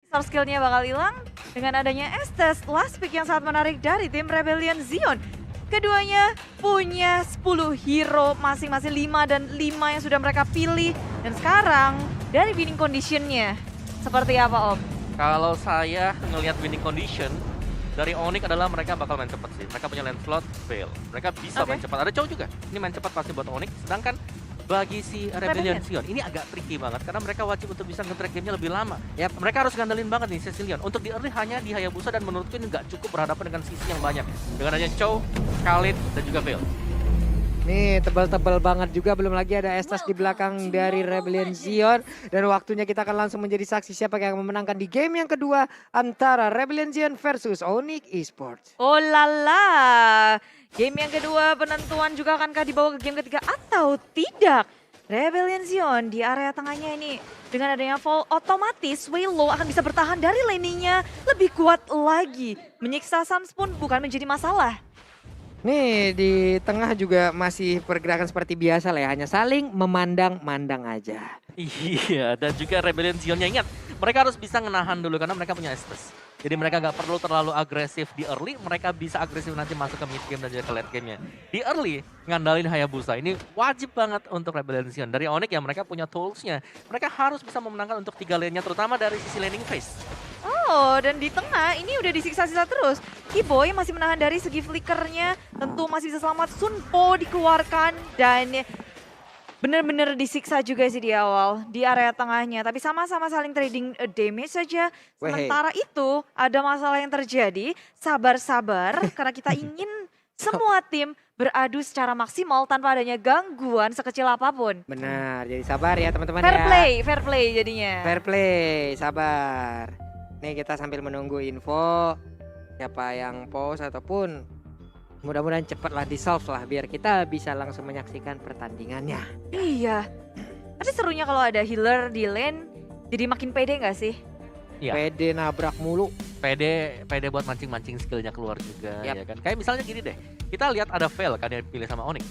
Star skillnya bakal hilang dengan adanya Estes, last pick yang sangat menarik dari tim Rebellion Zion. Keduanya punya 10 hero masing-masing 5 dan 5 yang sudah mereka pilih. Dan sekarang dari winning conditionnya seperti apa Om? Kalau saya ngelihat winning condition, dari Onyx adalah mereka bakal main cepat sih. Mereka punya Lancelot, Veil. Mereka bisa main cepat. Ada Chow juga. Ini main cepat pasti buat Onyx. Sedangkan bagi si Rebellion Zion ini agak tricky banget karena mereka wajib untuk bisa nge-track gamenya lebih lama. Yap. Mereka harus ngandelin banget nih Cecilion. Untuk di early hanya di Hayabusa dan menurutku ini nggak cukup berhadapan dengan sisi yang banyak. Dengan adanya Chow, Khalid, dan juga Veil. Nih tebal-tebal banget juga, belum lagi ada Estes di belakang dari Rebellion Zion. Dan waktunya kita akan langsung menjadi saksi siapa yang memenangkan di game yang kedua antara Rebellion Zion versus Onyx Esports. Oh lala, game yang kedua penentuan juga akankah dibawa ke game ketiga atau tidak? Rebellion Zion di area tengahnya ini dengan adanya fall otomatis Waylo akan bisa bertahan dari laning-nya lebih kuat lagi. Menyiksa Sans pun bukan menjadi masalah. Nih di tengah juga masih pergerakan seperti biasa lah ya, hanya saling memandang-mandang aja. Iya, dan juga Rebellion Zionnya ingat, mereka harus bisa menahan dulu karena mereka punya Estes. Jadi mereka nggak perlu terlalu agresif di early, mereka bisa agresif nanti masuk ke mid game dan juga ke late game-nya. Di early, ngandalin Hayabusa, ini wajib banget untuk Rebellion Zion. Dari Onyx ya mereka punya tools-nya, mereka harus bisa memenangkan untuk 3 lane-nya, terutama dari sisi laning phase. Oh, dan di tengah ini udah disiksa-siksa terus. Kiboy masih menahan dari segi flickernya, tentu masih bisa selamat. Sunpo dikeluarkan dan bener-bener disiksa juga sih di awal di area tengahnya. Tapi sama-sama saling trading damage saja. Sementara itu ada masalah yang terjadi. Sabar-sabar karena kita ingin semua tim beradu secara maksimal tanpa adanya gangguan sekecil apapun. Benar, jadi sabar ya teman-teman Fair ya. fair play jadinya. Fair play, sabar. Nih kita sambil menunggu info siapa yang post ataupun mudah-mudahan cepatlah di-solve lah biar kita bisa langsung menyaksikan pertandingannya. Iya. Tapi serunya kalau ada healer di lane jadi makin pede gak sih? Iya. PD nabrak mulu. PD buat mancing-mancing skillnya keluar juga, Yap. ya kan. Kayak misalnya gini deh, kita lihat ada Veil kan yang dipilih sama Onyx.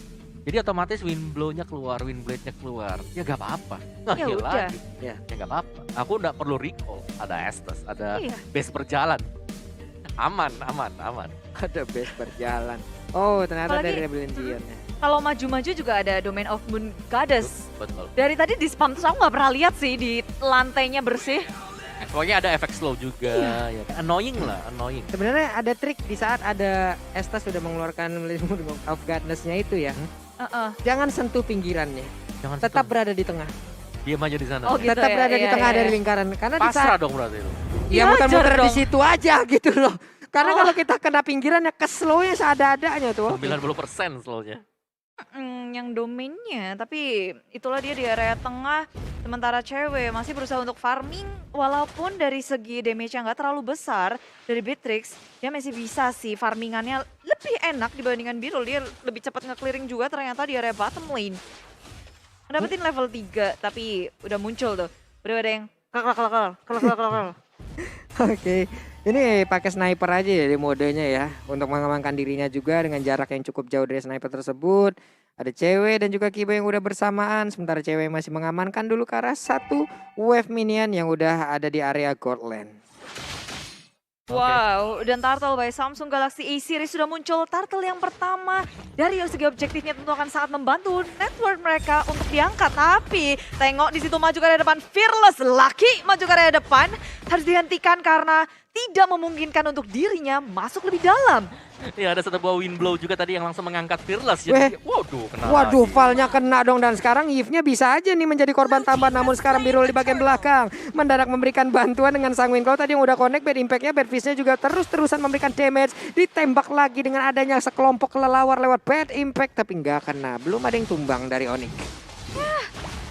Jadi otomatis wind blow-nya keluar, wind blade-nya keluar. Ya gak apa-apa. Ya Heal udah. lagi. Ya gak apa-apa. Aku nggak perlu recall. Ada Estes, ada Iya. base berjalan. Aman. Ada base berjalan. Oh ternyata Apalagi- dari Rebellion Zion ya. Kalau maju-maju juga ada Domain of Moon Goddess. Betul. Dari tadi di spam terus aku nggak pernah lihat sih di lantainya bersih. Pokoknya ada efek slow juga. Ya kan? Annoying lah, annoying. Sebenarnya ada trik di saat ada Estes sudah mengeluarkan of Godness-nya itu ya. Jangan sentuh pinggirannya. Jangan Tetap sentuh. berada di tengah. Diam aja di sana. Oh, gitu. Tetap ya, berada di iya, tengah iya. dari lingkaran. Karena di Pasrah saat dong berarti itu. ya Diajar muter-muter di dong. situ aja gitu loh. Karena Oh. kalau kita kena pinggirannya ke slow-nya seada-adanya tuh. 90% slownya. Yang domainnya, tapi itulah dia di area tengah. Sementara cewek masih berusaha untuk farming, walaupun dari segi damage-nya nggak terlalu besar dari Beatrix, dia masih bisa sih farmingannya lebih enak dibandingkan Birul. Dia lebih cepat nge-clearing juga ternyata di area bottom lane. Dapetin level 3, tapi udah muncul tuh. Udah ada yang kelak. Oke, ini pakai sniper aja ya di modenya ya. Untuk mengamankan dirinya juga dengan jarak yang cukup jauh dari sniper tersebut. Ada cewek dan juga Kiba yang udah bersamaan. Sementara cewek masih mengamankan dulu ke arah satu wave minion yang udah ada di area Goldland. Wow, dan Turtle by Samsung Galaxy A Series sudah muncul. Turtle yang pertama dari segi objektifnya tentu akan sangat membantu network mereka untuk diangkat. Tapi tengok di situ maju ke area depan, Fearless Lucky maju ke area depan harus dihentikan karena tidak memungkinkan untuk dirinya masuk lebih dalam. Ya ada satu buah wind blow juga tadi yang langsung mengangkat Fearless. Weh. Jadi, waduh kena Waduh, lagi. Valnya kena dong dan sekarang Yves-nya bisa aja nih menjadi korban tambahan. Namun sekarang Birul di bagian belakang mendadak memberikan bantuan dengan Sanguine Claw tadi yang udah connect. Bad impact-nya, Bad Fist-nya juga terus-terusan memberikan damage. Ditembak lagi dengan adanya sekelompok kelelawar lewat Bad impact tapi nggak kena. Belum ada yang tumbang dari Onyx.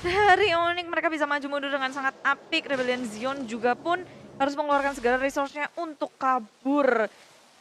Dari Onyx mereka bisa maju mundur dengan sangat apik. Rebellion Zion juga pun harus mengeluarkan segala resource-nya untuk kabur.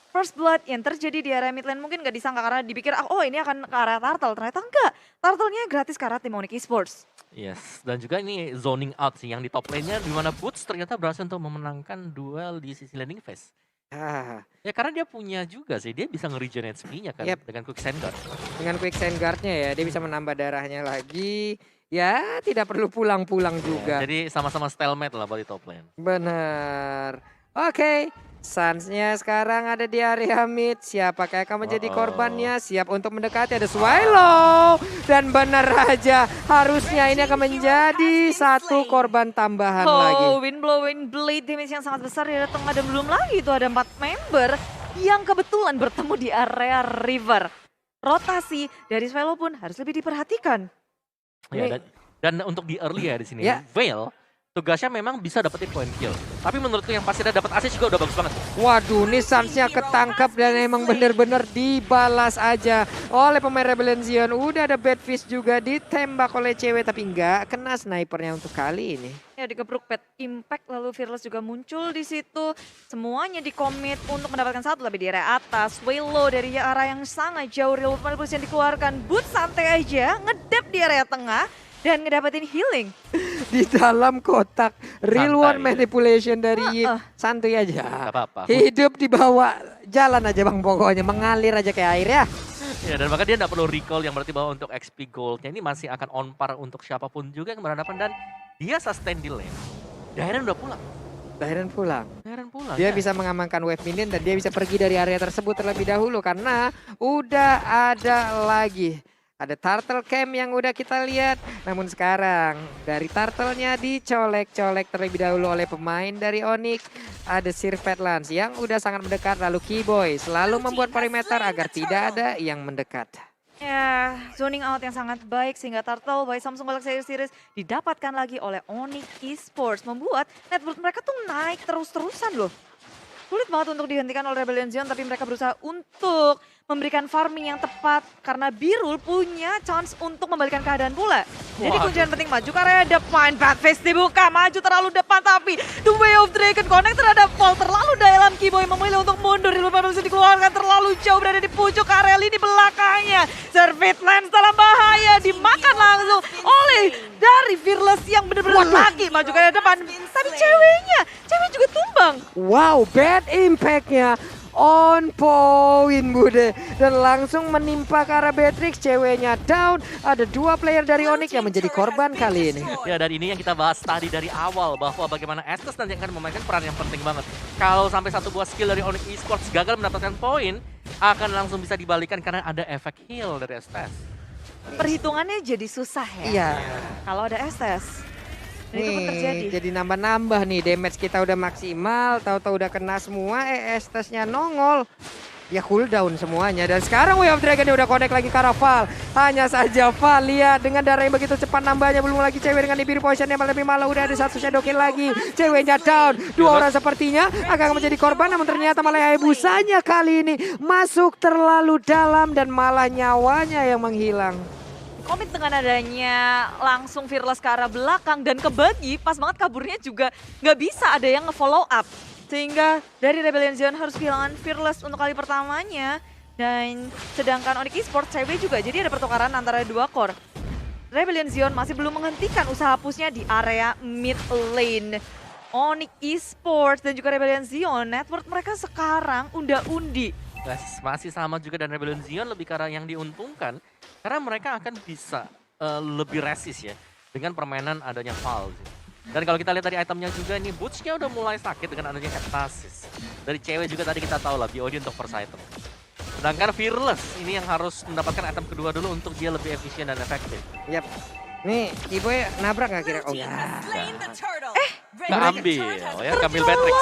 First Blood yang terjadi di area mid lane mungkin gak disangka karena dipikir oh ini akan ke area Turtle. Ternyata enggak. Turtle-nya gratis karena tim Onyx Esports. Yes, dan juga ini zoning out sih yang di top lane-nya di mana Boots ternyata berhasil untuk memenangkan duel di sisi laning phase. Ah, Ya karena dia punya juga sih, dia bisa nge-regen HP-nya kan Yep. dengan Quick Sand Guard. dengan Quick Sand Guard-nya ya, dia bisa menambah darahnya lagi. ya tidak perlu pulang-pulang juga. Jadi sama-sama stalemate lah buat di top lane. Benar. Oke. Suns-nya sekarang ada di area mid. Siapakah yang akan menjadi korbannya? Siap untuk mendekati, ada Swallow. Dan benar aja, harusnya ini akan menjadi satu korban tambahan lagi. Windblow Blade damage yang sangat besar di area tengah, dan belum lagi itu ada 4 member yang kebetulan bertemu di area river. Rotasi dari Swallow pun harus lebih diperhatikan. Ya, dan untuk di early ya di sini, Ya. Veil tugasnya memang bisa dapetin point kill. Tapi menurutku yang pasti ada dapat assist juga udah bagus banget. Waduh, ini Suns-nya ketangkap dan emang bener-bener dibalas aja oleh pemain Rebellion Zion. Udah ada Badfish juga ditembak oleh cewek tapi nggak kena snipernya untuk kali ini. Ya, dikepruk Pet Impact, lalu Fearless juga muncul di situ. Semuanya dikomit untuk mendapatkan satu, tapi di area atas. Willow dari arah yang sangat jauh, real manipulation yang dikeluarkan. Boot santai aja, ngedep di area tengah dan ngedapetin healing. Di dalam kotak real Santai. one manipulation dari Yip. Santuy aja. Gak apa-apa. Hidup di bawah jalan aja bang, pokoknya mengalir aja kayak air ya. Ya, dan bahkan dia nggak perlu recall yang berarti bahwa untuk XP goldnya ini masih akan on par untuk siapapun juga yang berhadapan, dan dia sustain di lane. Dairen udah pulang. Dairen pulang. Dairen pulang. Dia ya. bisa mengamankan wave minion dan dia bisa pergi dari area tersebut terlebih dahulu karena udah ada lagi. Ada turtle cam yang udah kita lihat. Namun sekarang dari turtle-nya dicolek-colek terlebih dahulu oleh pemain dari Onyx. Ada Sir Fatlands yang udah sangat mendekat, lalu Keyboy selalu membuat perimeter agar tidak ada yang mendekat. Ya, zoning out yang sangat baik sehingga Turtle by Samsung Galaxy Series didapatkan lagi oleh Onyx Esports. Membuat net worth mereka tuh naik terus-terusan loh. Sulit banget untuk dihentikan oleh Rebellion Zion, tapi mereka berusaha untuk memberikan farming yang tepat karena Birul punya chance untuk membalikan keadaan pula. Jadi Waduh. kuncian penting maju ke area depan, Badfish dibuka, maju terlalu depan, tapi The Way of Dragon connect terhadap Fall terlalu dalam. Keyboy memilih untuk mundur, di lupa bisa dikeluarkan terlalu jauh, berada di pucuk area lini belakangnya. Servit Lens dalam bahaya, dimakan langsung oleh dari Fearless yang benar-benar lagi maju ke area depan. Tapi cewek juga tumbang. Wow, bad impact-nya on point Bude. Dan langsung menimpa ke arah Beatrix, ceweknya down. Ada 2 player dari Onyx yang menjadi korban kali ini. Ya, dan ini yang kita bahas tadi dari awal, bahwa bagaimana Estes nanti akan memainkan peran yang penting banget. Kalau sampai satu buah skill dari Onyx Esports gagal mendapatkan poin, akan langsung bisa dibalikan karena ada efek heal dari Estes. Perhitungannya jadi susah ya. Iya. Kalau ada Estes. Dan itu pun terjadi. Nih, jadi nambah-nambah nih, damage kita udah maksimal, tahu-tahu udah kena semua, Estesnya nongol. Ya cooldown semuanya, dan sekarang Way of Dragon udah connect lagi ke arah Val. Hanya saja Val lihat dengan darah yang begitu cepat nambahnya, belum lagi cewek dengan Nibiru Potion yang lebih malah udah ada satu shadow kill lagi. Ceweknya down, 2 orang sepertinya akan menjadi korban, namun ternyata malah Hayabusanya kali ini masuk terlalu dalam dan malah nyawanya yang menghilang. Komit dengan adanya langsung Fearless ke arah belakang dan kebagi, pas banget kaburnya juga nggak bisa ada yang nge-follow up. Sehingga dari Rebellion Zion harus kehilangan Fearless untuk kali pertamanya. Dan sedangkan Onyx Esports CW juga, jadi ada pertukaran antara 2 core. Rebellion Zion masih belum menghentikan usaha pushnya di area mid lane. Onyx Esports dan juga Rebellion Zion, network mereka sekarang unda-undi. Masih sama juga, dan Rebellion Zion lebih karena yang diuntungkan karena mereka akan bisa lebih resist ya dengan permainan adanya Val. Dan kalau kita lihat dari itemnya juga nih, Boots-nya udah mulai sakit dengan adanya Heptasis. Dari cewek juga tadi kita tahu lah, BOD untuk first item. Sedangkan Fearless ini yang harus mendapatkan item kedua dulu untuk dia lebih efisien dan efektif. Yap. Nih, Keyboy nabrak gak kira? Oh ya. Nggak ambil, ya ambil Beatrix.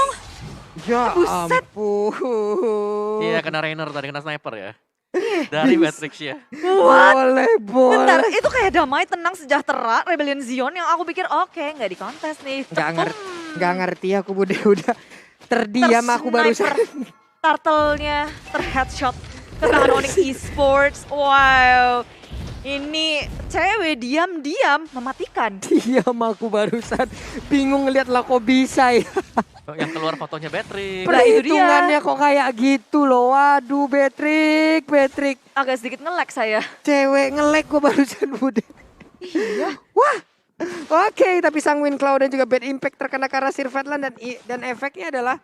Ya Buset. ampun. Iya, kena Rainer tadi, kena sniper ya. Dari Beatrix ya. Boleh, boleh. Bentar, itu kayak damai, tenang, sejahtera Rebellion Zion yang aku pikir oke, nggak di kontes nih. Nggak ngerti aku Bude, udah terdiam aku barusan. Turtle-nya terheadshot ke tangan Onyx Esports. Wow. Ini cewek diam-diam mematikan. Diam aku barusan. Bingung ngeliat lah kok bisa ya. Yang keluar fotonya Beatrix. Nah, itu dia. Perhitungannya kok kayak gitu loh. Waduh, Beatrix. Agak sedikit nge-lag saya. Cewek nge-lag gua barusan Bude. Iya. Wah. Oke, tapi Sanguine Cloud dan juga Bad Impact terkena ke arah Sir Fatland dan efeknya adalah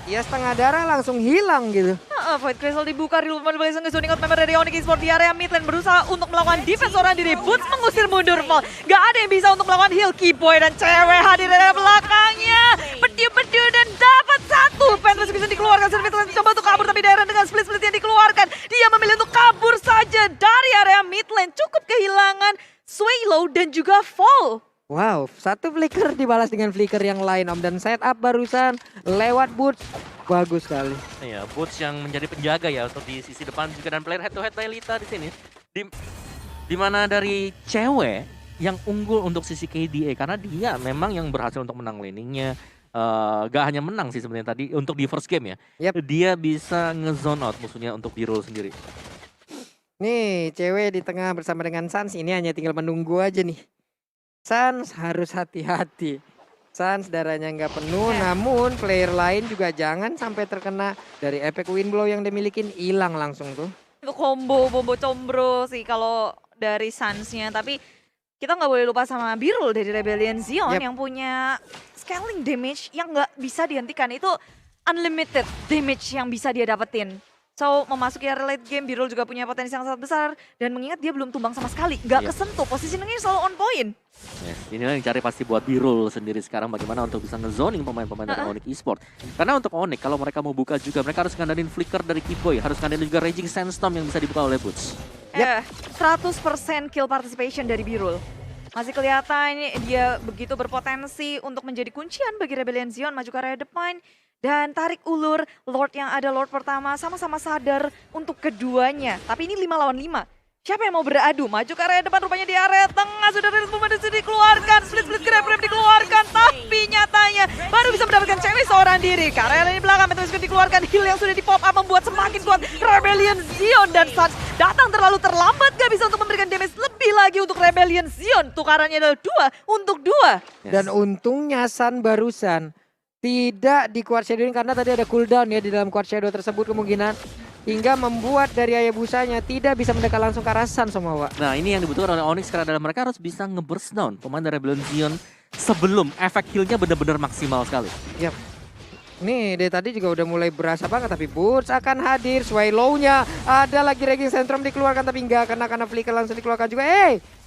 ya setengah darah langsung hilang gitu. Void Crystal dibuka, Real Blazing zoning out member dari Onyx Esports di area mid lane berusaha untuk melakukan defense seorang diri. Boots mengusir mundur Fall. Gak ada yang bisa untuk melakukan heal. Keyboy dan cewek hadir dari belakangnya. Pedu dan dapat satu. Phantom bisa dikeluarkan. Servit coba untuk kabur tapi Dairon dengan split yang dikeluarkan. Dia memilih untuk kabur saja dari area mid lane. Cukup kehilangan Swaylow dan juga Fall. Wow, satu flicker dibalas dengan flicker yang lain Om. Dan setup barusan lewat Boots. Bagus sekali. Iya, Boots yang menjadi penjaga ya untuk di sisi depan juga, dan player head to head Lita di sini. Di mana dari cewek yang unggul untuk sisi KDA karena dia memang yang berhasil untuk menang laningnya. Gak hanya menang sih sebenarnya tadi untuk di first game ya. Yep. Dia bisa nge-zone out musuhnya untuk B-roll sendiri. Nih, cewek di tengah bersama dengan Sans ini hanya tinggal menunggu aja nih. Sans harus hati-hati. Sans darahnya nggak penuh, namun player lain juga jangan sampai terkena dari efek wind blow yang dimilikin, hilang langsung tuh. Itu combo combro sih kalau dari Suns-nya, tapi kita nggak boleh lupa sama Birul dari Rebellion Zion yang punya scaling damage yang nggak bisa dihentikan. Itu unlimited damage yang bisa dia dapetin. So, memasuki area late game, Birul juga punya potensi yang sangat besar. Dan mengingat dia belum tumbang sama sekali, nggak kesentuh, positioningnya selalu on point. Yes, inilah yang cari pasti buat B-roll sendiri sekarang, bagaimana untuk bisa nge-zoning pemain-pemain dari Onyx Esports. Karena untuk Onyx, kalau mereka mau buka juga, mereka harus ngandarin flicker dari Keyboy, harus ngandarin juga Raging Sandstorm yang bisa dibuka oleh Boots. 100% kill participation dari Birul. Masih kelihatan dia begitu berpotensi untuk menjadi kuncian bagi Rebellion Zion maju ke area depan. Dan tarik ulur Lord yang ada, Lord pertama sama-sama sadar untuk keduanya. Tapi ini 5 lawan 5. Siapa yang mau beradu? Maju ke area depan, rupanya di area tengah. Sudah Real Movement dikeluarkan, split grab dikeluarkan. Tapi nyatanya baru bisa mendapatkan cewek seorang diri. Ke area ini belakang, Meteor dikeluarkan. Heal yang sudah di pop up membuat semakin kuat Rebellion Zion. Dan Suns datang terlalu terlambat, gak bisa untuk memberikan damage lebih lagi untuk Rebellion Zion. Tukarannya adalah 2 untuk 2. Dan untungnya Sun barusan tidak di quad shadowing karena tadi ada cooldown ya di dalam quad shadow tersebut kemungkinan. Hingga membuat dari Hayabusanya tidak bisa mendekat langsung ke arah Sun semua, Wak. Nah, ini yang dibutuhkan oleh Onyx karena dalam mereka harus bisa nge-burst down pemain dari Rebellion Zion sebelum efek heal-nya benar-benar maksimal sekali. Yap. Nih, dari tadi juga udah mulai berasa banget, tapi Boots akan hadir. Swaylow-nya ada lagi Raging Centrum dikeluarkan, tapi nggak kena flicker langsung dikeluarkan juga.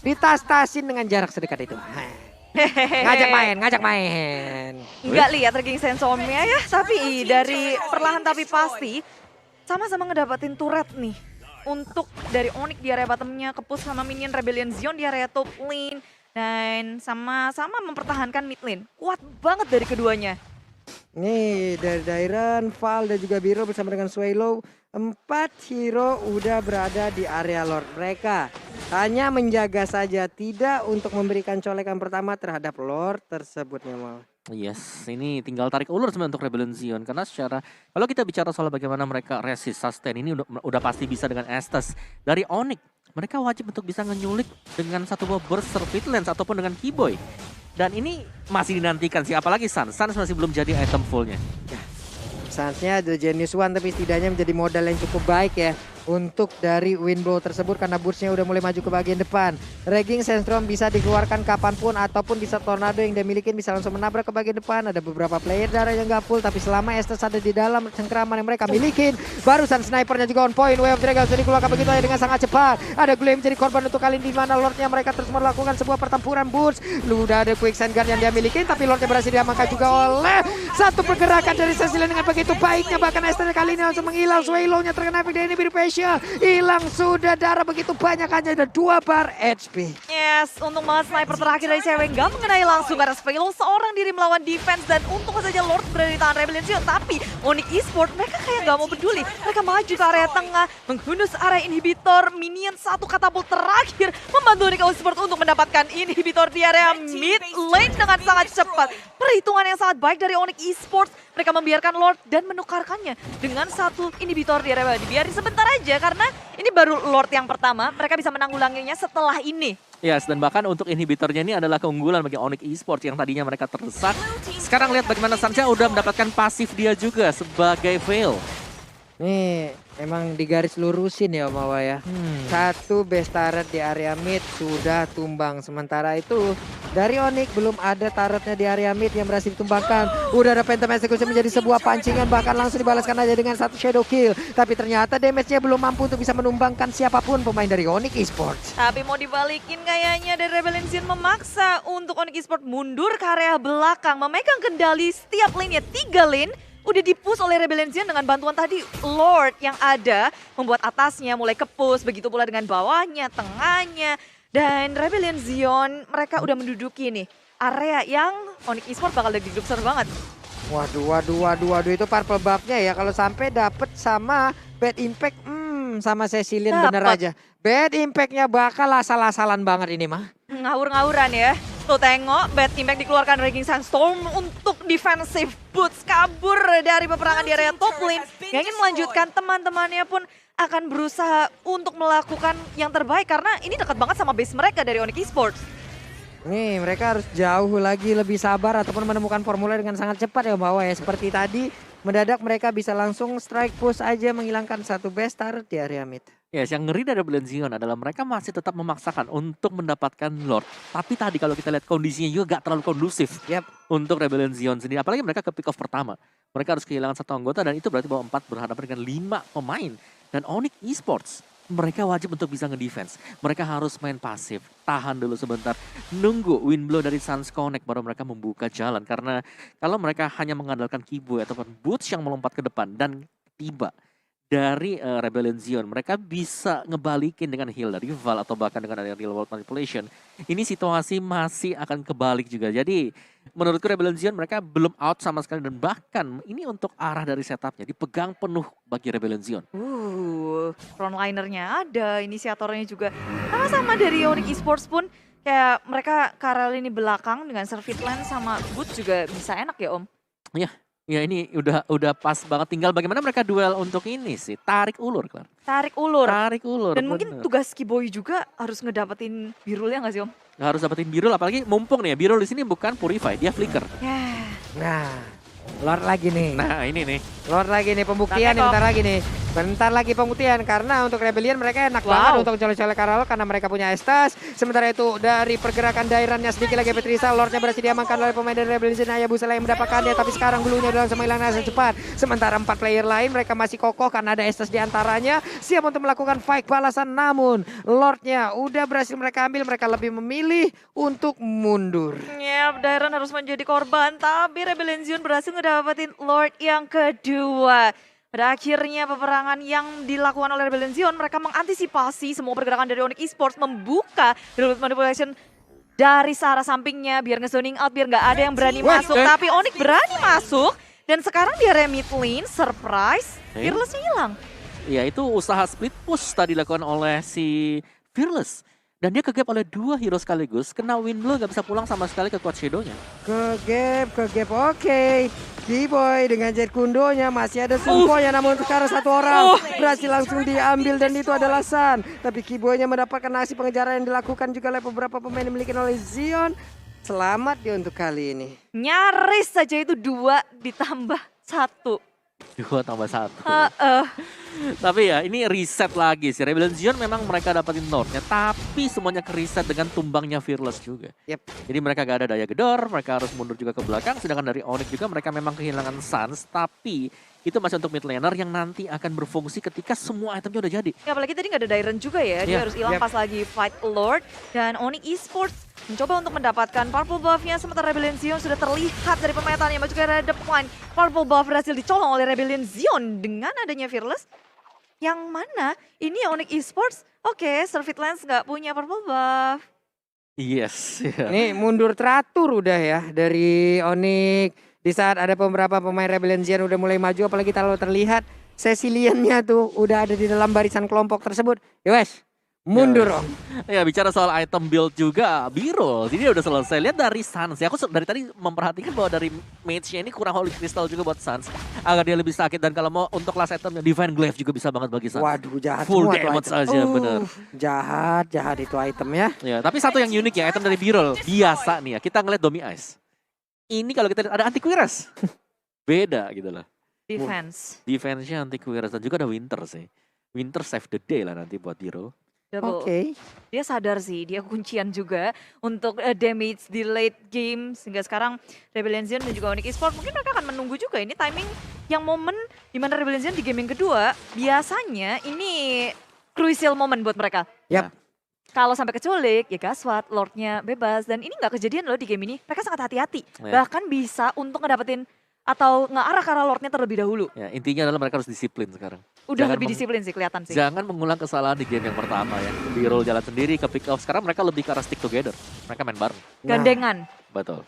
Ditas-tasin dengan jarak sedekat itu. Ngajak main. Nggak lihat Raging Sandstorm-nya ya, tapi dari perlahan tapi pasti sama-sama ngedapetin turret nih. Untuk dari Onyx di area bottomnya, ke-push sama minion Rebellion Zion di area top lane. Dan sama-sama mempertahankan mid lane. Kuat banget dari keduanya. Nih, dari Dairon, Val, dan juga Biro bersama dengan Swaylow. 4 hero udah berada di area Lord mereka. Hanya menjaga saja, tidak untuk memberikan colekan pertama terhadap Lord tersebut memang. Yes, ini tinggal tarik ulur sebenarnya untuk Rebellion Zion. Karena secara, kalau kita bicara soal bagaimana mereka resist, sustain, ini udah pasti bisa dengan Estes. Dari Onyx, mereka wajib untuk bisa ngenyulik dengan satu buah burst Servit Lens ataupun dengan Keyboy. Dan ini masih dinantikan sih, apalagi Suns masih belum jadi item fullnya. Suns-nya The Genius One, tapi setidaknya menjadi modal yang cukup baik ya untuk dari Windblow tersebut karena Boots-nya udah mulai maju ke bagian depan. Raging Sandstorm bisa dikeluarkan kapanpun ataupun bisa tornado yang dia milikin bisa langsung menabrak ke bagian depan. Ada beberapa player darah yang gak full, tapi selama Estes ada di dalam cengkraman yang mereka milikin, barusan snipernya juga on point. Way of Dragon sudah dikeluarkan begitu aja dengan sangat cepat. Ada Gule yang menjadi korban untuk kali ini, di mana Lordnya mereka terus melakukan sebuah pertempuran. Boots udah ada quick sand guard yang dia milikin, tapi Lordnya berhasil diamankan juga oleh satu pergerakan dari Cecilion dengan begitu baiknya. Bahkan Estes kali ini langsung menghilang. Swaylow-nya terkena efek dari ini hilang sudah, darah begitu banyak, hanya ada 2 bar HP. Yes, untung banget sniper terakhir dari cewek nggak mengenai langsung karena Swaylow seorang diri melawan defense dan untung saja Lord berada di tangan Rebellion Zion. Tapi Onyx Esports mereka kayak nggak mau peduli. Mereka maju ke area tengah, menghunus area inhibitor, minion satu katapult terakhir membantu Onyx Esports untuk mendapatkan inhibitor di area mid lane dengan sangat cepat. Perhitungan yang sangat baik dari Onyx Esports. Mereka membiarkan Lord dan menukarkannya dengan satu inhibitor di area bawah. Dibiarin sebentar aja karena ini baru Lord yang pertama. Mereka bisa menanggulanginya setelah ini. Yes, dan bahkan untuk inhibitornya ini adalah keunggulan bagi Onyx Esports yang tadinya mereka terdesak. Sekarang lihat bagaimana Sancha udah mendapatkan pasif dia juga sebagai Veil. Nih, emang digaris lurusin ya Om Awa ya. Satu base turret di area mid sudah tumbang. Sementara itu dari Onyx belum ada turretnya di area mid yang berhasil ditumbangkan. Udah ada Phantom Execution menjadi sebuah pancingan, bahkan langsung dibalaskan aja dengan satu shadow kill. Tapi ternyata damage-nya belum mampu untuk bisa menumbangkan siapapun pemain dari Onyx Esports. Tapi mau dibalikin kayaknya dari Rebellion Zion memaksa untuk Onyx Esports mundur ke area belakang. Memegang kendali setiap lane-nya, 3 lane. Udah di-push oleh Rebellion Zion dengan bantuan tadi Lord yang ada. Membuat atasnya mulai ke-push, begitu pula dengan bawahnya, tengahnya. Dan Rebellion Zion mereka udah menduduki nih area yang Onyx Esports bakal lagi grup seru banget. Waduh, itu purple buff-nya ya. Kalau sampai dapet sama Bad Impact, sama Cecilian bener aja. Bad Impact-nya bakal asal-asalan banget ini mah. Ngawur-ngawuran ya. Tuh tengok, Bad Impact dikeluarkan Raging Sandstorm untuk defensive boots. Kabur dari peperangan di area top lane. Yang ingin melanjutkan, teman-temannya pun akan berusaha untuk melakukan yang terbaik. Karena ini dekat banget sama base mereka dari Onyx Esports. Nih mereka harus jauh lagi lebih sabar ataupun menemukan formula dengan sangat cepat ya Mbak Awa ya. Seperti tadi mendadak mereka bisa langsung strike push aja menghilangkan satu base turret di area mid. Yes, yang ngeri dari Rebellion Zion adalah mereka masih tetap memaksakan untuk mendapatkan Lord. Tapi tadi kalau kita lihat kondisinya juga gak terlalu kondusif untuk Rebellion Zion sendiri. Apalagi mereka ke pick off pertama. Mereka harus kehilangan satu anggota dan itu berarti bahwa 4 berhadapan dengan 5 pemain. Dan Onyx Esports, mereka wajib untuk bisa ngedefense. Mereka harus main pasif, tahan dulu sebentar. Nunggu wind blow dari Suns Connect baru mereka membuka jalan. Karena kalau mereka hanya mengandalkan Kiboy ataupun Boots yang melompat ke depan dan tiba dari Rebellion Zion, mereka bisa ngebalikin dengan heal dari Val atau bahkan dengan ada real world manipulation. Ini situasi masih akan kebalik juga. Jadi menurutku Rebellion Zion mereka belum out sama sekali dan bahkan ini untuk arah dari setupnya dipegang penuh bagi Rebellion Zion. Frontlinernya ada, inisiatornya juga sama-sama dari Onyx Esports pun kayak mereka Karel ini belakang dengan Servitland sama Boots juga bisa enak ya Om. Iya. Ya ini udah pas banget, tinggal bagaimana mereka duel untuk ini sih, tarik ulur Klar. Tarik ulur. Dan Dan mungkin tugas Kiboy juga harus ngedapetin Birulnya nggak sih Om? harus dapetin Birul, apalagi mumpung nih ya, Birul di sini bukan Purify, dia Flicker. Nah, Lord lagi nih. Nah ini nih. Lord lagi nih pembuktian nih, bentar lagi nih. Bentar lagi pembuktian karena untuk Rebellion mereka enak banget untuk colek-colek Karel karena mereka punya Estes. Sementara itu dari pergerakan dairannya sedikit lagi Petrisa, Lordnya berhasil diamankan oleh pemain dari Rebellion Hayabusa yang mendapatkannya, tapi sekarang bulunya langsung menghilang dengan cepat. Sementara 4 player lain mereka masih kokoh karena ada Estes di antaranya, siap untuk melakukan fight balasan, namun Lordnya udah berhasil mereka ambil, mereka lebih memilih untuk mundur. Dairan harus menjadi korban, tapi Rebellion Zion berhasil ngedapetin Lord yang kedua. Pada akhirnya peperangan yang dilakukan oleh Rebellion Zion, mereka mengantisipasi semua pergerakan dari Onyx Esports, membuka real manipulation dari arah sampingnya biar nge-zoning out, biar nggak ada yang berani masuk. Tapi Onyx berani masuk dan sekarang di area mid lane, surprise, Fearless-nya hilang. Ya itu usaha split push tadi dilakukan oleh si Fearless. Dan dia kegap oleh 2 hero sekaligus, kena wind blow gak bisa pulang sama sekali ke quad shadow-nya. Kegap, oke. Kiboy dengan jet kundonya masih ada Sunponya, namun sekarang 1 orang berhasil langsung diambil dan itu adalah Sun. Tapi Kiboynya mendapatkan aksi pengejaran yang dilakukan juga oleh beberapa pemain yang dimiliki oleh Zion. Selamat dia untuk kali ini. Nyaris saja itu 2 ditambah 1. 2 tambah 1. Tapi ya ini reset lagi sih. Rebellion Zion memang mereka dapetin North-nya, tapi semuanya ke reset dengan tumbangnya Fearless juga. Jadi mereka gak ada daya gedor, mereka harus mundur juga ke belakang. Sedangkan dari Onyx juga mereka memang kehilangan Suns, tapi itu masih untuk mid laner yang nanti akan berfungsi ketika semua itemnya udah jadi. Ya apalagi tadi gak ada Dairon juga ya, dia harus hilang pas lagi fight Lord. Dan Onyx Esports mencoba untuk mendapatkan purple buff-nya, sementara Rebellion Zion sudah terlihat dari pemetaannya. Masuk ke area depan, purple buff berhasil dicolong oleh Rebellion Zion dengan adanya Fearless. Yang mana ini Onyx Esports, oke, Servitlands nggak punya purple buff. Yes. Ini mundur teratur udah ya dari Onyx. Di saat ada beberapa pemain Rebellion Zion udah mulai maju, apalagi kalau terlihat Cecilian-nya tuh udah ada di dalam barisan kelompok tersebut. Yowes, mundur Om. Ya bicara soal item build juga, Birul jadi udah selesai. Lihat dari Suns ya, aku dari tadi memperhatikan bahwa dari mage-nya ini kurang Holy Crystal juga buat Suns, agar dia lebih sakit. Dan kalau mau untuk last itemnya Divine Glaive juga bisa banget bagi Suns. Waduh, jahat full semua damage aja, bener. Jahat itu itemnya. Ya, tapi satu yang unik ya, item dari Birul biasa nih ya, kita ngeliat Domi Ice. Ini kalau kita lihat ada Antiquires. Beda gitu loh. Defense. Defense-nya anti Quiris dan juga ada Winter sih. Winter save the day lah nanti buat Hero. Double. Oke. Dia sadar sih, dia kuncian juga untuk damage di late game. Sehingga sekarang Rebellion Zion dan juga Onyx Esports mungkin mereka akan menunggu juga. Ini timing yang momen dimana Rebellion Zion di game yang kedua. Biasanya ini crucial moment buat mereka. Yap. Kalau sampai keculik, ya gaswat, Lordnya bebas. Dan ini nggak kejadian loh di game ini. Mereka sangat hati-hati. Ya. Bahkan bisa untuk ngedapetin atau ngearah ke arah Lordnya terlebih dahulu. Ya, intinya adalah mereka harus disiplin sekarang. Udah Jangan lebih meng- disiplin sih, kelihatan sih. Jangan mengulang kesalahan di game yang pertama ya. Di roll jalan sendiri ke pick off. Sekarang mereka lebih ke arah stick together. Mereka main bareng. Gandengan. Betul.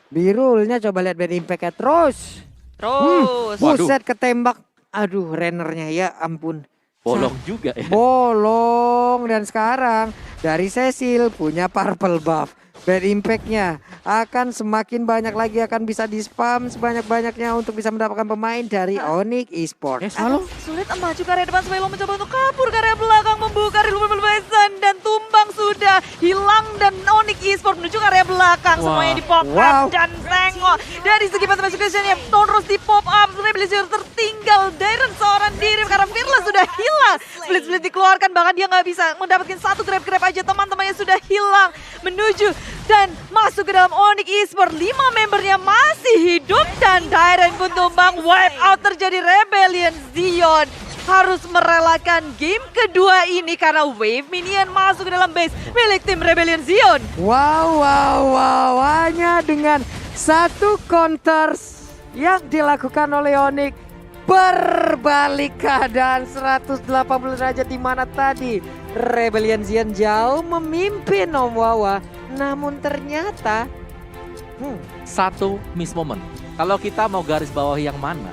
Birulnya coba lihat bad impact-nya terus. Terus. Waduh. Buset ketembak. Aduh, Rennernya ya ampun. Bolong juga ya. Bolong dan sekarang dari Cecil punya purple buff. Bad impact-nya akan semakin banyak lagi akan bisa di spam sebanyak-banyaknya untuk bisa mendapatkan pemain dari Onyx Esports. Halo. Sulit maju ke area depan Swelo mencoba untuk kabur ke area belakang membuka Real Besan dan tumbang sudah hilang dan Onyx Esports menuju ke area belakang. Wah. Semuanya di pop up Wow. dan tengok dari segi passive execution-nya terus di pop up. Rebellion tertinggal, Dairen seorang diri karena Fearless sudah hilang. Split-split dikeluarkan bahkan dia nggak bisa mendapatkan satu grab-grab aja, teman-temannya sudah hilang menuju dan masuk ke dalam Onyx Esports. 5 membernya masih hidup dan Dairen pun tumbang. Wipe out terjadi. Rebellion Zion harus merelakan game kedua ini karena wave minion masuk ke dalam base milik tim Rebellion Zion. Wow, wow, wow. Hanya dengan satu counters yang dilakukan oleh Onyx berbalik keadaan 180 derajat di mana tadi Rebellion Zion jauh memimpin Om Wawa. Namun ternyata Satu miss moment. Kalau kita mau garis bawah yang mana?